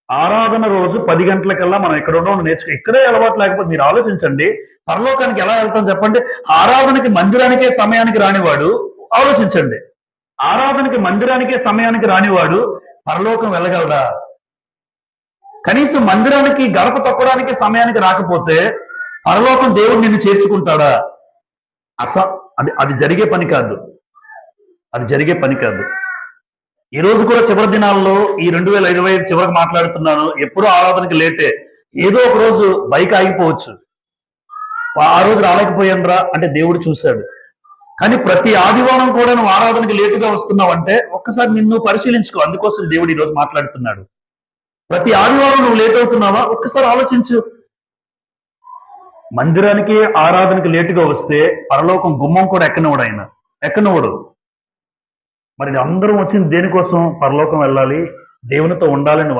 ఆరాధన రోజు 10 గంటలకల్లా మనం ఎక్కడ ఉండడం నేర్చుకో. ఇక్కడే అలవాటు లేకపోతే మీరు ఆలోచించండి. పరలోకానికి ఎలా వెళ్తాం చెప్పండి? ఆరాధనకి మందిరానికే సమయానికి రానివాడు ఆలోచించండి. ఆరాధనకి మందిరానికే సమయానికి రానివాడు పరలోకం వెళ్ళగలడా? కనీసం మందిరానికి గడప తొక్కడానికి సమయానికి రాకపోతే పరలోకం దేవుడు నిన్ను చేర్చుకుంటాడా? అది జరిగే పని కాదు. అది జరిగే పని కాదు. ఈ రోజు కూడా చివరి దినాల్లో ఈ 2025 చివరికి మాట్లాడుతున్నాను. ఎప్పుడూ ఆరాధనకి లేటే. ఏదో ఒక రోజు బైక్ ఆగిపోవచ్చు. ఆ రోజు రాలేకపోయానురా అంటే దేవుడు చూశాడు. కానీ ప్రతి ఆదివారం కూడా నువ్వు ఆరాధనకి లేటుగా వస్తున్నావు అంటే ఒక్కసారి నిన్ను పరిశీలించుకో. అందుకోసం దేవుడు ఈ రోజు మాట్లాడుతున్నాడు. ప్రతి ఆదివారం నువ్వు లేట్ అవుతున్నావా? ఒక్కసారి ఆలోచించు. మందిరానికి ఆరాధనకి లేటుగా వస్తే పరలోకం గుమ్మం కూడా ఎక్కనివాడు ఆయన. ఎక్కనివాడు. మరి అందరం వచ్చింది దేనికోసం? పరలోకం వెళ్ళాలి, దేవునితో ఉండాలని